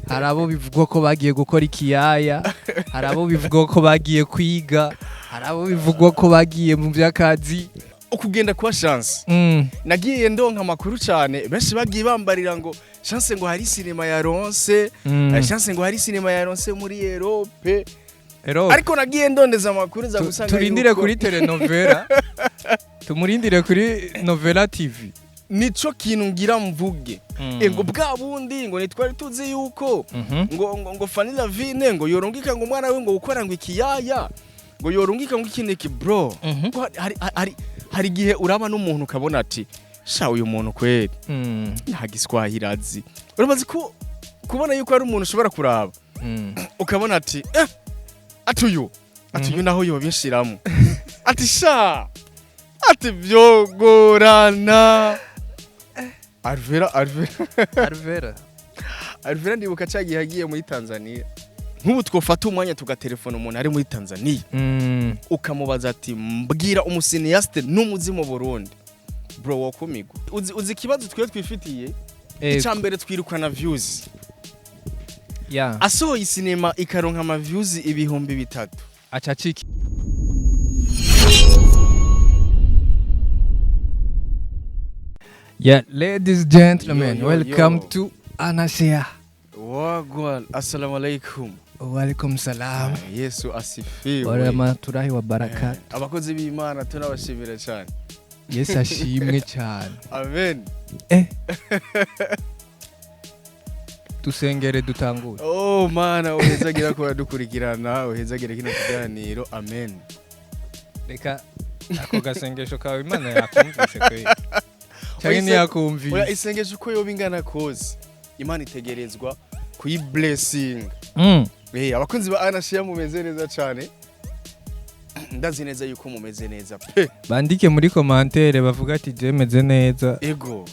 hari abo bivugwa ko bagiye gukora ikiyaya, hari abo bivugwa ko bagiye kwiga, hari abo bivugwa ko bagiye mu by'akazi. Ukugenda kwa chance nagiye ndonka amakuru cyane benshi bagiye bambarira ngo chance ngo hari cinema ya Ronse chance ngo hari cinema ya Ronse muri Europe ariko nagiye ndondeza amakuru za gusanga turindire kuri telenovela tumurindire kuri Novela TV nico kintu ngira mvuge ngo bwa bundi ngo nitwari tuzi yuko ngo Fanila Vine ngo yorungika ngo umwana we ngo gukora ngo ikiyaya ngo yorungika ngo ikiniki bro hari gihe uraba n'umuntu ukabona ati sha uyu muntu kweri nta giswahili azi urabazi ko kubona yuko ari umuntu ushobora kuraba ukabona ati atuyu naho yobishiramo ati sha ati byogorana Alvera ndibuka cyagiye hagiye muri Tanzania nk'ubu twofata umwanya tugaterefona umuntu ari muri Tanzania ukamubaza ati mbwira umusineaste n'umuzi mu Burundi bro wakumigwa uzi ikibazo twe twifitiye icambere twirukana views asohoye cinema ikaronka ama views 3,000 acaciki. Yeah, ladies and gentlemen, welcome to Anasia. Wagwan, assalamu alaikum. Walaikum salam. Yesu asifiwe. Waramatullahi wa barakatuh. Abakozi b'Imana tunabashimira cyane. Yesu ashimwe cyane. Amen. Tusengere dutangure. Oh mana, uhezagira ko dukurikirana, uhezagira kino kiganiro. Amen. Reka ako gasengesho kawe Imana yakumvishe kwe. Cyane yakumvishe. Oya isengesho ko yobingana koze. Imana itegerezwa kuyi blessing. Abakunzi ba Anasia mumeze neza cyane. Ndazi neza yuko mumeze neza pe. Bandike muri commentaire bavuga ati je meze neza. Ego.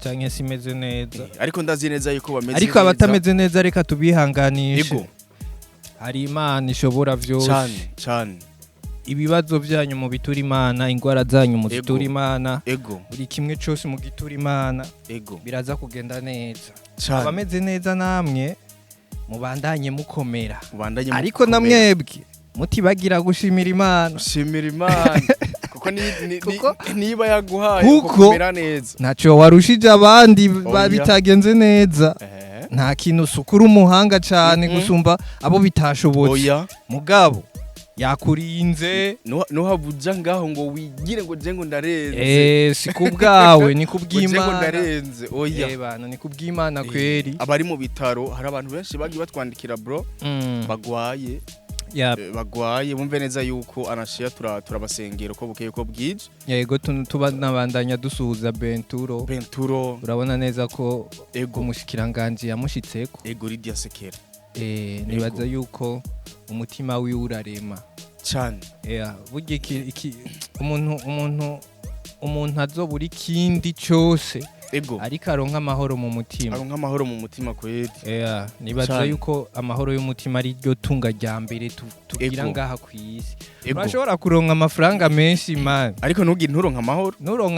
Cyane simeze neza. Ariko ndazi neza yuko bameze neza. Ariko abatameze neza reka tubihanganishe. Ego. Hari Imana ishobora vyose. Cyane. Ibibazo byanyu mu bitura Imana, ingwara zanyu mu bitura Imana. Ego. Buri kimwe cyose mu gitura Imana. Ego. Biraza kugenda neza. Abameze neza namwe mubandanye mukomera. Ariko namwebwe mutibagira gushimira Imana. Kuko niba yaguhaye gukomera neza. Naco warushije abandi bitagenze neza. Nta kintu sukura umuhanga cyane gusumba abo bitashobotse. Mugabo yakurinze nuhavuja ngaho ngo wigire ngo je ngo ndarenze si kubgawe ni kubw'Imana ngo ndarenze oya bana ni kubw'Imana kweri abari mu bitaro hari abantu benshi bagi batwandikira bro bagwaye bagwaye bumve neza yuko Anasia turabasengera ko bukeye ko bwije yego tubanabandanya dusuhuza Benturo urabona neza ko umushikiranganje yamushitseko ego Lydia Sekera nibaza yuko umutima wiwe urarema cyane burya iki umuntu azobura ikindi cyose ariko aronka amahoro mu mutima kwedi nibaza yuko amahoro y'umutima ari ryo tunga rya mbere tugira ngaha ku isi urashobora kuronka amafaranga menshi man ariko nturonka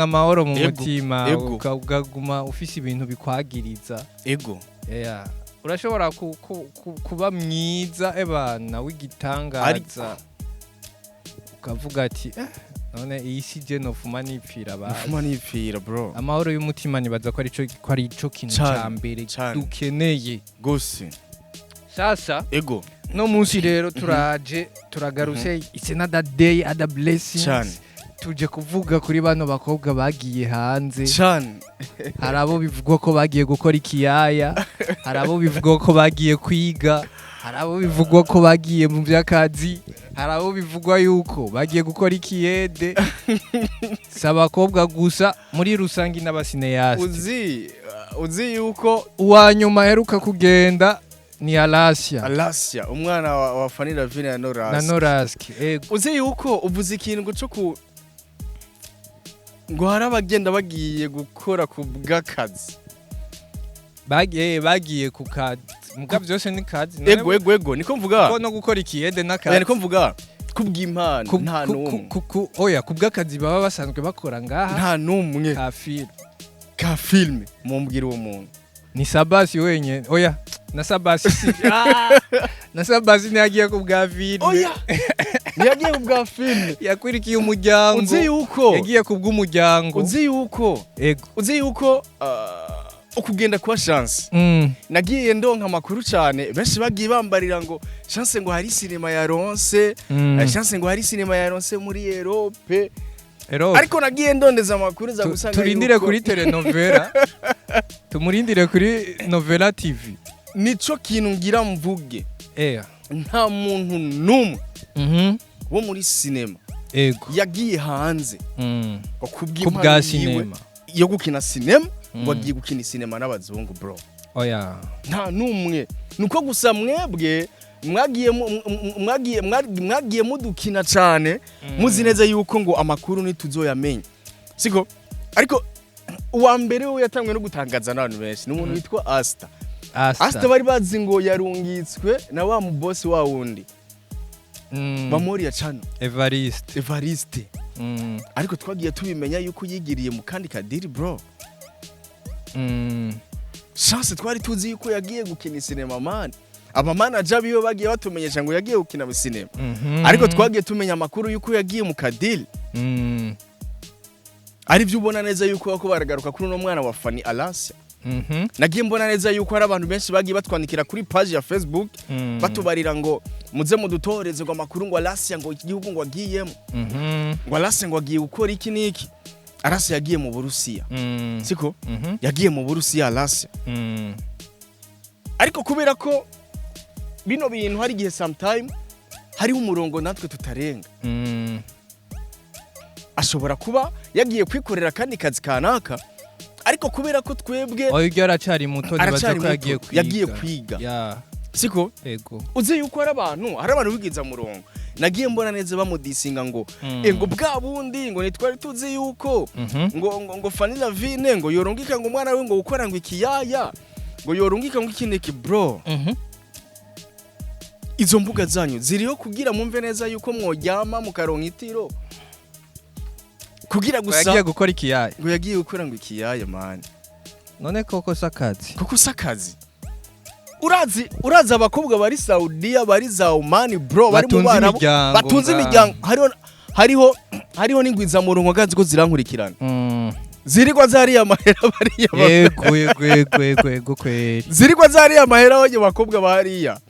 amahoro mu mutima ukaguma ufise ibintu bikwagiriza urashobora kuba mwiza ebana w'igitangaza ukavuga ati none iyi si je nofuma nipfira bro amahoro y'umutima nibaza ko ari ico kintu ca mbere dukeneye gose sasa no munsi rero turagarutse it's another day other blessings tuje kuvuga kuri bano bakobwa bagiye hanze cyane hari abo bivugwa ko bagiye gukora ikiyaya hari abo bivugwa ko bagiye kwiga hari abo bivugwa ko bagiye mu by'akazi hari abo bivugwa yuko bagiye gukora ikiyede sabakobwa gusa muri rusangi n'abasineaste uzi yuko uwanyuma heruka kugenda ni Alasia umwana wa Fanila Vine na Noraski uzi yuko uvuze ikintu cyo ngo hari abagenda bagiye gukora ku bw'akazi bagiye ku kazi muga byose ni kazi ego niko mvuga no gukora ikiyede n'akazi niko mvuga kubw'impano nta numwe oya ku bw'akazi baba basanzwe bakora ngaha nta numwe ka filme mumbwira uwo muntu ni Sabasi wenye oya na Sabasi na Sabasi ntiyagiye ku bwa filime oya ntiyagiye ku bwa filime yakwirikiye umuryango uzi yuko yagiye ku bw'umuryango uzi yuko ukugenda kwa chance nagiye ndonka amakuru cyane benshi bagiye bambarira ngo chance ngo hari cinema ya Ronse chance ngo hari cinema ya Ronse muri Europe ariko nagiye ndondeza amakuru za gusanga turindire kuri telenovela tumurindire kuri Novela TV nico kintu ngira mvuge nta muntu numwe wo muri cinema yagiye hanze kubwa cinema yo gukina cinema ngo agiye gukina cinema n'abazungu bro oya nta numwe nuko gusa mwebwe mwagiye mudukina cyane muzi neza yuko ngo amakuru ntituzoyamenya siko ariko uwa mbere we yatangwe no gutangaza n'abantu benshi n'umuntu witwa Asta bari bazi ngo yarungitswe na wa mu boss wa wundi Bamoriya Chano Evariste ariko twagiye tubimenya yuko yigiriye mu kandi kadiri bro chance twari tuzi yuko yagiye gukina cinema man aba manager biyo bagiye batumenyesha ngo yagiye gukina mu cinema ariko twagiye tumenya amakuru yuko yagiye mu kadiri ari byo ubona neza yuko bako baragaruka kuri no mwana wa Fanny Alasia nagiye mbona neza yuko hari abantu benshi bagiye batwandikira kuri page ya Facebook batubarira ngo muze mudutoreze ngo amakuru ngo Alasia ngo igihugu ngo agiyemo ngo Alasia ngo agiye gukora iki niki Alasia yagiye mu Burusiya siko yagiye mu Burusiya Alasia ariko kubera ko bino bintu hari gihe sometime hari umurongo natwe tutarenga ashobora kuba yagiye kwikorera kandi kazi kanaka ariko kubera ko twebwe oyo aracari muto nibaza ko yagiye kwiga siko ego uze yuko hari abantu bigiza murongo nagiye mbona neza bamudisinga ngo ngo bwa bundi ngo nitwari tuzi yuko ngo Fanny Lavine ngo yorungika ngo umwana we ngo gukora ngo ikiyaya ngo yorungika ngo ikineke bro izo mbuga zanyu ziriyo kugira mumve neza yuko mworyama mukaronka itiro kugira gusa yagiye gukora ikiyaya ngo yagiye gukora ngo ikiyaya man none koko sakazi urazi abakobwa bari Saudiya bari za Oman bro bari mu bana batunze imiryango hariho n'ingwiza mu rungo gazi ko zirankurikirana zirigwa zariya mahera bariya yego kweri zirigwa zariya mahera abanye bakobwa bariya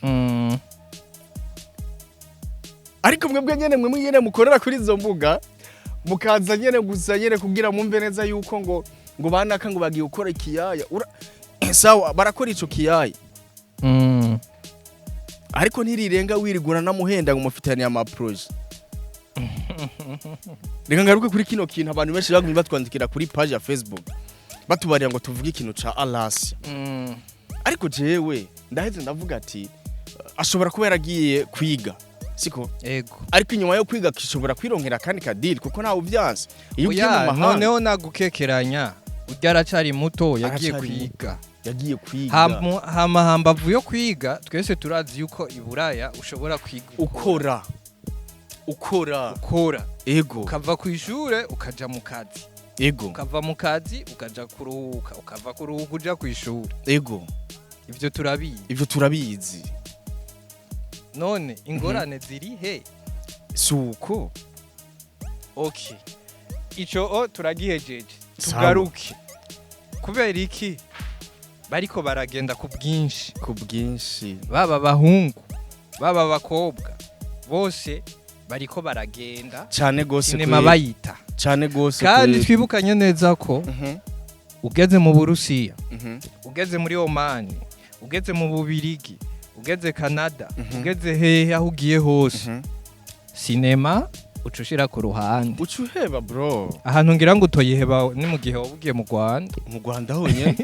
ariko mwebwe nyene mukorera kuri izo mbuga mukaza nyene gusa nyene kugira mumve neza yuko ngo banaka ngo bagiye gukora ikiyaya sawa barakora ico kiyaya ariko ntirirenga wirigura namuhenda ngo mufitanye ama projet reka ngaruke kuri kino kintu abantu benshi bagumye batwandikira kuri page ya Facebook batubarira ngo tuvuge ikintu ca Alasia ariko jewe ndaheze ndavuga ati ashobora kuba yaragiye kwiga siko ego ariko inyuma yo kwiga kishobora kwirongera kandi kadiri kuko nawe ubyanze iyo ugiye mu mahanga noneho nagukekeranya uryaracari muto yagiye kwiga hamba vuyo kwiga twese turazi yuko iburaya ushobora kwiga ukora ego ukava ku ishure ukaja mu kazi ego ukava mu kazi ukaja kuruhuka ukava kuruhuka uja ku ishure ego ivyo turabizi none ingorane ziri he suko okay ico turagihejeje tugaruke kubera iki bariko baragenda ku bwinshi baba bahungu baba bakobwa bose bariko baragenda cyane gose sinema bayita cyane gose kandi twibukanye neza ko ugeze mu Burusiya ugeze muri Oman ugeze mu Bubirigi ugeze Canada ugeze hehe aho ugiye hose sinema ucushira ku ruhande ucuheba bro ahantu ngira ngo utoyiheba ni mu gihe wabugiye mu Rwanda honyene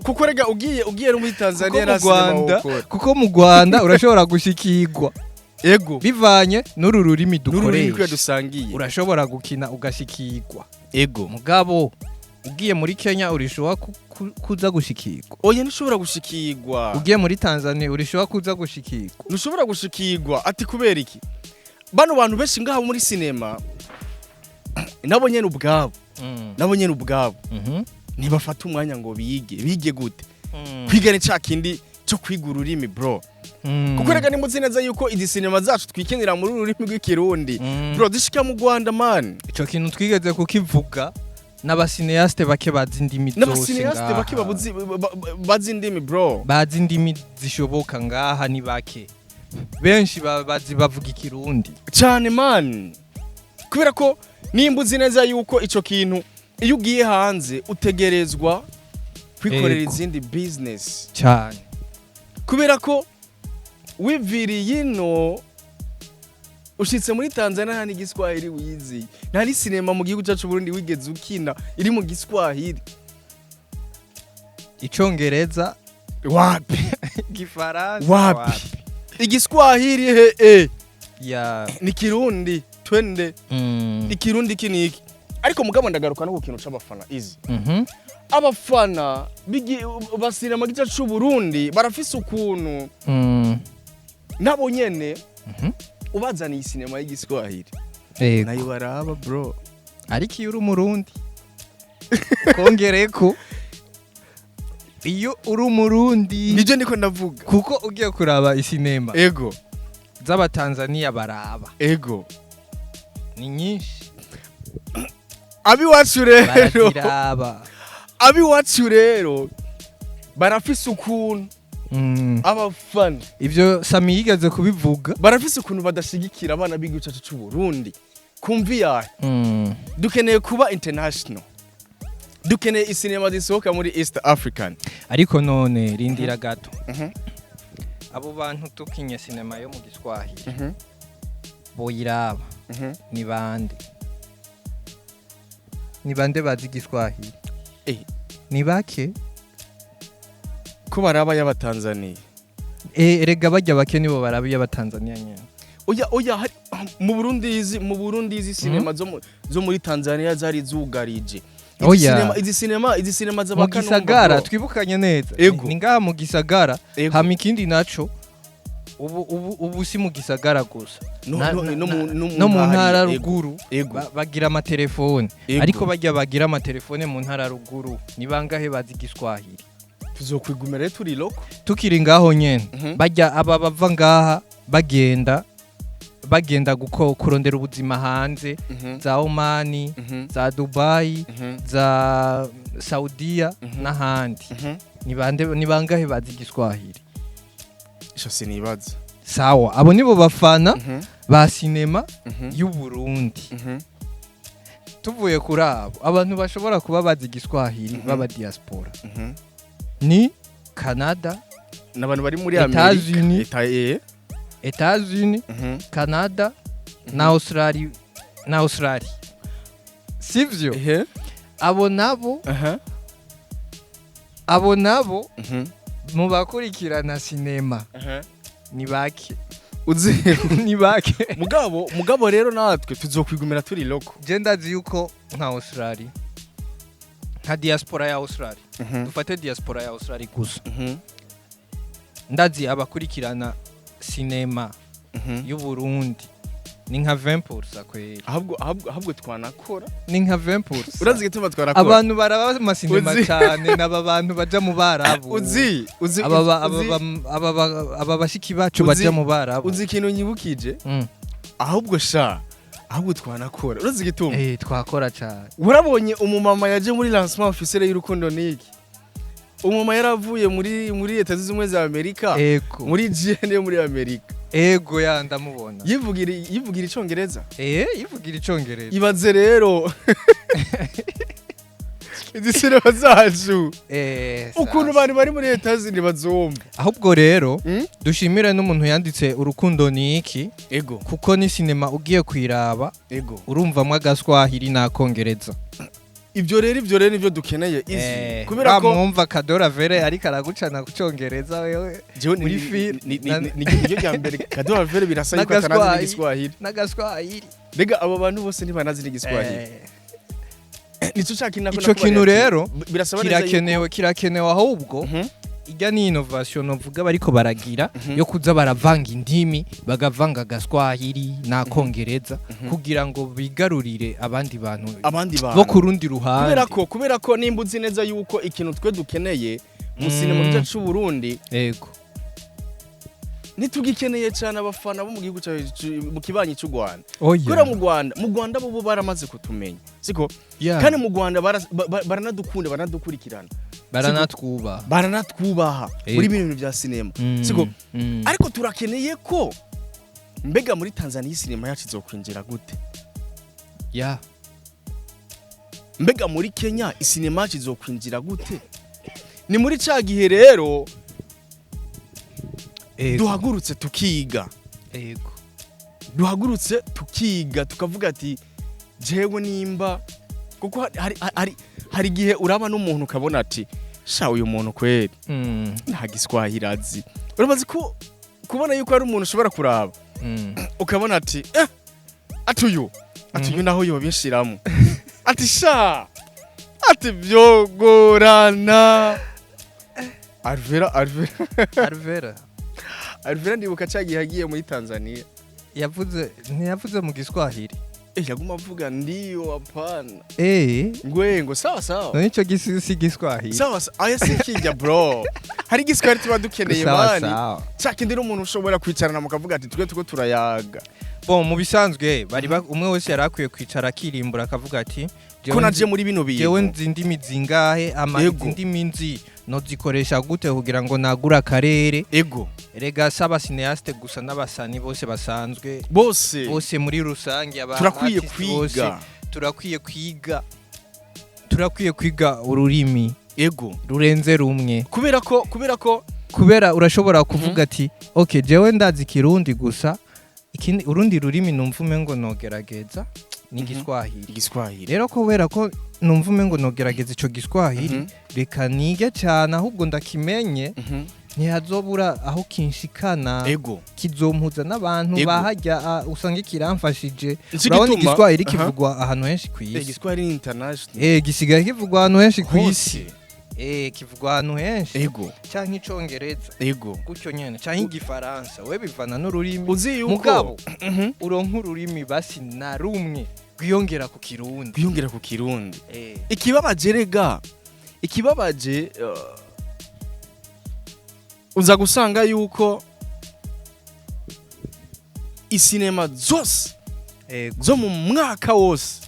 kuko rega ugiye no muri Tanzania na sinema kuko mu Rwanda urashobora gushikirwa ego bivanye n'uru rurimi dukoresha dusangiye urashobora gukina ugashikirwa ego mugabo ugiye muri Kenya urishobora kuza gushikirwa oya ntushobora gushikirwa ugiye muri Tanzania urishobora kuza gushikirwa ntushobora gushikirwa ati kubera iki bano bantu benshi ngaho muri sinema nabo nyene ubwabo ntibafata umwanya ngo bige gute kwiga ni ca kindi cyo kwiga ururimi bro. Kuko rega nimuzi neza yuko izi sinema zacu twikenera muri ururimi rw'ikirundi bro, dushika mu Rwanda man. Ico kintu twigeze kukivuga n'abasineaste bake bazi indimi zose. N'abasineaste bake bazi indimi bro. Bazi indimi zishoboka ngaha ni bake. Benshi bazi bavuga ikirundi. Cyane man. Kubera ko nimbuzi neza yuko ico kintu iyo ugiye hanze utegerezwa kwikorera izindi business cyane. Kubera ko wiviriye ino ushitse muri Tanzania nta n'igiswahili wizi, nta ni sinema mu gihugu cyacu Burundi wigeze ukina iri mu giswahili. Icongereza wapi? Gifaransa wapi? Igiswahili ya ni Kirundi twende. Ikirundi kiniki. Ariko mugabo ndagaruka no ku kintu c'abafana izi. Abafana basirema gica c'u Burundi barafise ukuntu nabo nyene ubazaniye sinema y'igiswahili nayo baraba bro. Ariko iyo uri umurundi kongereko, iyo uri umurundi nije ndiko ndavuga, kuko ugiye kuraba isinema ego z'abatanzania baraba ego ni nyinshi. Abiwacu rero baraba, abiwacu rero barafise ukuntu abafana, ivyo Sami yigeze kubivuga, barafise ukuntu badashigikira abana b'igihugu cyacu cy'u Burundi. Kumvi yahe dukeneye kuba international, dukeneye isinema zisohoka muri East African. Ariko none rindira gato, abo bantu tukinye sinema yo mu giswahili boyiraba ni bande? Ni bande bazi igiswahili? Ni bake ko baraba y'abatanzania. Erega bajya bake nibo baraba y'abatanzania nyene. Oya mu Burundi izi sinema zo muri Tanzania zari zugarije. Izi sinema z'abakanumba mu gisagara twibukanye neza. Ni ngaha mu gisagara, hama ikindi naco ubu si mu gisagara gusa, no mu ntara ruguru bagira amatelefone. Ariko bajya bagira amatelefone mu ntara ruguru ni bangahe bazi igiswahili? Tuzokwigumira turi loko tukiri ngaho nyene. Bajya aba bava ngaha bagenda kurondera ubuzima hanze, za Omani, za Dubai, za Saudiya n'ahandi. Ni bangahe bazi igiswahili? Isho sinibaza. Sawa, abo nibo bafana ba sinema y'u Burundi. Tuvuye kuri abo, abantu bashobora kuba bazi igiswahili baba diaspora ni Canada, n'abantu bari muri Amerika, Etats-Unis, Canada na Australia. Sivyo? Abo nabo mu bakurikirana sinema ni bake. Uzi ni bake. Mugabo rero natwe tuzokwigumira turi loko. Je ndazi yuko nka Australia, nka diaspora ya Australia, dufate diaspora ya Australia gusa, ndazi abakurikirana sinema y'u Burundi ni nka 20% kweli. Ahubwo twanakora ni nka 20%. Urazi gituma twanakora abantu baraba amasinema cyane n'aba bantu baja mu Barabu. Uzi aba bashiki bacu baja mu Barabu. Uzi ikintu nyibukije? Ahubwo twanakora. Urazi gituma? Twakora cyane. Urabonye umumama yaje muri lancement officiel y'urukundo niki? Umumama yaravuye muri Leta Zunze Ubumwe za Amerika, muri GN yo muri Amerika. Ego ya ndamubona. Yivugira icongereza? Yivugira icongereza. Ibaze rero. Izi sinema zacu. Ukuntu bari muri Leta zindi bazomba. Ahubwo rero dushimire n'umuntu yanditse urukundo niki. Ego. Kuko ni sinema ugiye kwiraba. Ego. Urumvamwe agaswahili na kongereza. Ibyo rero nivyo dukeneye izi. Kubera ko mwumva Kadora Vere ariko aragucana kucongereza wewe muri film nijye rya mbere. Kadora Vere birasa yuko atanazi igiswahili. Nagaswahili. Mbega abo bantu bose ntibanazi igiswahili. Nico cyakina ko ico kintu rero kirakenewe ahubwo ijya ni innovation novuga bariko baragira yo kuza baravanga indimi, bagavanga gaswahili na kongereza kugira ngo bigarurire abandi bantu bo kurundi ruhande. Kubera ko nimbuzi neza yuko ikintu twe dukeneye mu sinema cyacu Burundi yego nitugikeneye cyane abafana bo mu gihugu mu kibanyi cy'u Rwanda oya kora mu Rwanda bo baramaze kutumenya siko kandi mu Rwanda baranadukunda baranadukurikirana baranatwubaha muri bintu bya sinema siko ariko turakeneye ko mbega muri Tanzania sinema yacu izokwinjira gute ya mbega muri Kenya isinema yacu izokwinjira gute ni muri ca gihe rero duhagurutse tukiga yego duhagurutse tukiga tukavuga ati jewe nimba kuko hari gihe uraba n'umuntu ukabona ati sha uyu muntu kweri nta giswahili azi urabazi ko kubona yuko ari umuntu ushobora kuraba ukabona ati atuyu naho yo bishiramo ati sha ati byogorana Alvera ndibuka cyagiye hagiye muri Tanzania ntiyavuze mu Giswahili yaguma avuga ndiyo hapana ngo sawa no nico gisi Giswahili sawa aya sikijya bro hari Giswahili tuba dukeneye mani cyake ndi umuntu ushobora kwicarana mukavuga ati tuko turayaga bon mu bisanzwe bari umwe wese yarakwiye kwicara akirimbura akavuga ati ko naje muri bino bintu jewe nzi ndimi zingahe ndimi nzi no zikoresha gute kugira ngo nagura akarere rega saba cineaste gusa n'abasani bose basanzwe bose muri rusange turakwiye kwiga ururimi rurenze rumwe kubera urashobora kuvuga ati okay jewe ndazi Kirundi gusa ikindi urundi rurimi numva umengo nogerageza ni Giswahili rero kubera ko numva umengo nogerageza ico Giswahili reka nige cyane ahubwo ndakimenye ntihazobura aho kinshikana kizompuza n'abantu bahajya usanga kiramfashije urabona Giswahili kivugwa ahantu henshi ku isi Giswahili ni international gisigaye kivugwa ahantu henshi ku isi kivugwa ahantu henshi cyangwa icongereza gutyo nyene cyangwa igifaransa we bivana n'ururimi mugabo uronka ururimi basi na rumwe gwiyongera ku Kirundi ikibabaje uza gusanga yuko isinema zose zo mu mwaka wose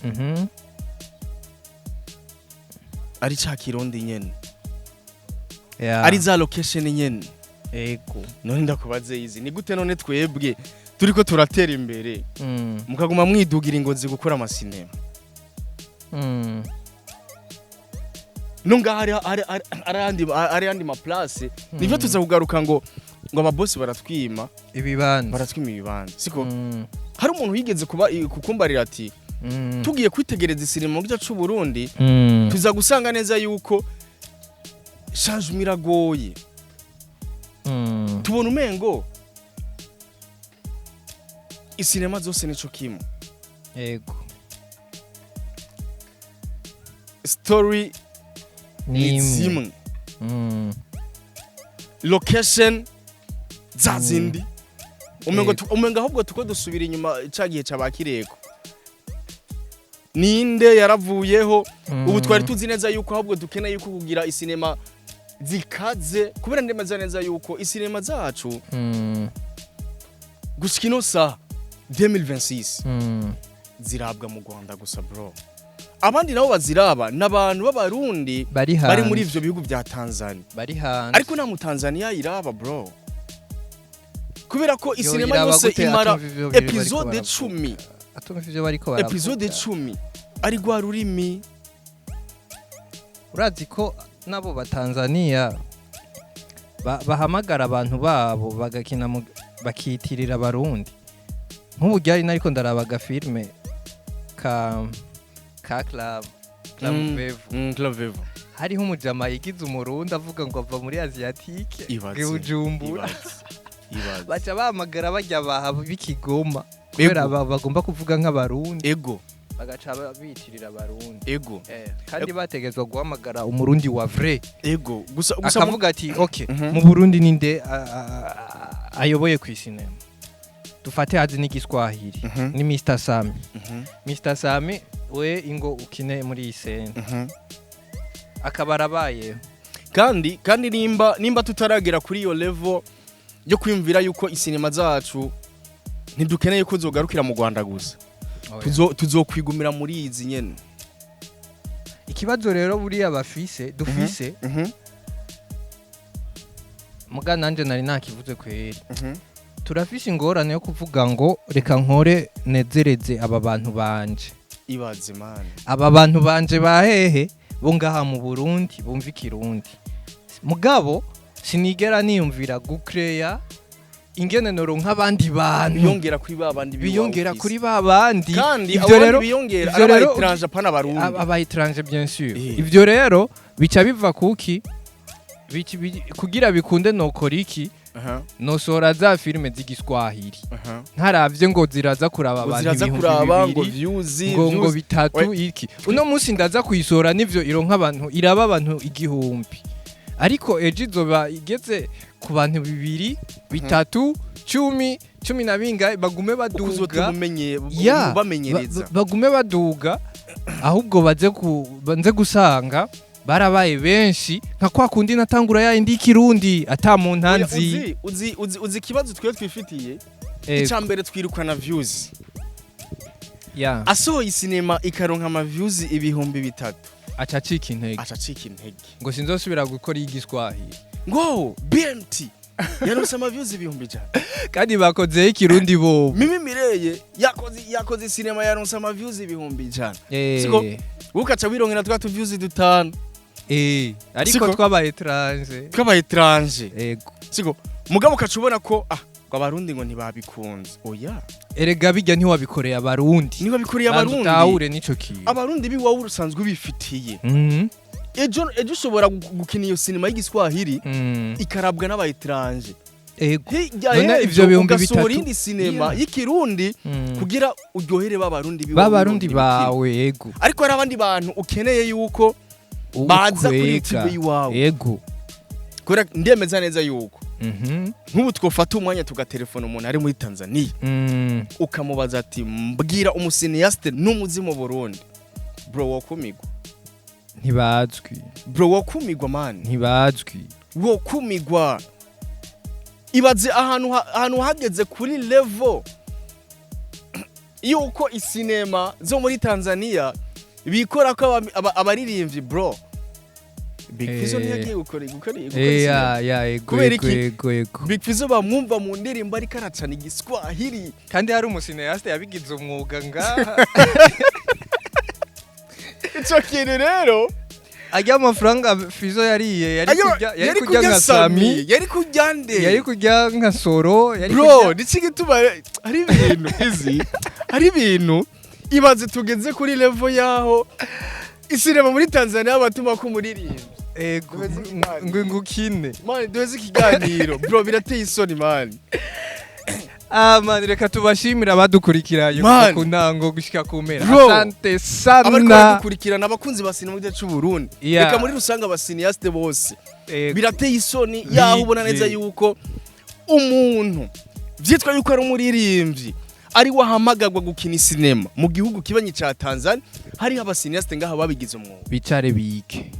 ari cha Kirundi nyene ari za location nyene none ndakubaze izi ni gute none twebwe turiko turatera imbere mukaguma mwidugira ingozi gukora amasinema nunga ari andi ma place nivyo tuza kugaruka ngo ababosi baratwima ibibanza siko hari umuntu yigeze kukumbarira ati tugiye kwitegereza isinema mu gice cy'u Burundi tuza gusanga neza yuko change miragoye tubona umengo isinema zose nico kimwe story ni zimwe location zazindi umengo ahubwo tuko dusubira inyuma cagiye cabakireko ninde yaravuyeho ubu twari tuzi neza yuko ahubwo dukeneye yuko kugira isinema zikaze kubera ndemeza neza yuko isinema zacu gushikino sa 2026 zirabwa mu Rwanda gusa bro abandi nabo baziraba nabantu b'abarundi bari muri ivyo bihugu bya Tanzania ariko na mu Tanzania iraba bro kubera ko isinema yose imara episode 10 episode 10 ari gwa rurimi urazi ko nabo ba Tanzania bahamagara abantu babo bagakina bakitirira abarundi nk'ubu ryari nariko ndaraba filme ka Club Vevo hariho umujama yigize umurundi avuga ngo ava muri Asiatique Bujumbura baca bahamagara bajya b'Ikigoma kubera bagomba kuvuga nk'abarundi bagaca bitirira abarundi kandi bategezwa guhamagara umurundi wa vrai gusa akavuga ati okay mu Burundi ninde ayoboye ku isinema dufate hazi n'igiswahili ni Mr Sami Mr Sami we ingo ukine muri isene akabarabaye kandi nimba tutaragera kuri iyo level yo kwimvira yuko isinema zacu ntidukeneye ko zogarukira mu Rwanda gusa. Tuzokwigumira muri izi nyene. Ikibazo rero buriya dufise muga nanje nari nakivuze kweri. Turafise ingorane yo kuvuga ngo reka nkore nezereze aba bantu banje. Ibaze man. Aba bantu banje bahehe bo ngaha mu Burundi bumva ikirundi. Mugabo sinigera niyumvira gucreya ingene noro nk'abandi bantu biyongera kuri babandi kandi ivyo rero biyongera abayitranje pana barundi abayitranje bien sûr. Ivyo rero bica biva kuki kugira bikunde nokora iki nosora za filme z'igiswahili ntaravye ngo ziraza kuraba abantu ngo bitatu iki uno munsi ndaza kuyisora nivyo ironka abantu iraba abantu igihumbi ariko ejo izoba igeze ku bantu 2 3 10 na bingahe bagume baduga bamenyereza bagume baduga ahubwo banze gusanga barabaye benshi nka kwa kundi natangura ya indi kirundi ata mu ntanzi uzi kibazo twe twifitiye icambere twirukana views asohoye isinema ikaronka ama views 3,000 acacika intege ngo sinzosubira gukora igiswahili ngo BMT yaronse ama views 1,000 kandi bakoze ikirundi bo Mimi Mireye yakoze isinema yaronse ama views 1,000 siko ukaca wirongera twa views 5 ariko twabaye étranger yego siko mugabo kacubona ko abarundi ngo ntibabikunze oya erega bijya ntiwabikoreye abarundi tahure nico kintu abarundi biwawe urusanzwe bifitiye ejo ushobora gukina iyo sinema y'igiswahili ikarabwa n'abayitranje none ivyo bihumbi bitatu indi sinema y'ikirundi kugira uryohere b'abarundi bawe yego ariko hari abandi bantu ukeneye yuko baza kuri YouTube iwawe yego kora ndemeza neza yuko nk'ubu twofata umwanya tugaterefona umuntu ari muri Tanzania ukamubaza ati mbwira umusineaste n'umuzi mu Burundi bro wokumigwa ntibazwi man ntibazwi wokumigwa ibaze ahantu hageze kuri level yuko isinema zo muri Tanzania bikora ko abaririmbyi bro Big Fizzo ntiyagiye gukora Big Fizzo bamwumva mu ndirimbo ariko aracana igiswahili kandi hari umusineaste yabigize umwuga ngaha ico kintu rero ajya amafaranga Fizzo yariye yari kurya nka Sami yari kurya nde yari kurya nka Soro bro nicigituma ari ibintu ibaze tugeze kuri level yaho isinema muri Tanzania batuma ko muririmba ngukine man duheze ikiganiro bro birateye isoni man man reka tubashimira abadukurikira ku ntango gushika ku mpera asante sana abadukurikirana abakunzi ba sinema cy'u Burundi reka muri rusanga abasiniaste bose birateye isoni yaho ubona neza yuko umuntu vyitwa yuko ari umuririmbyi ari wahamagagwa gukina sinema mu gihugu kibanyi ca Tanzania hari abasiniaste ngaha babigize umwuga bicare bike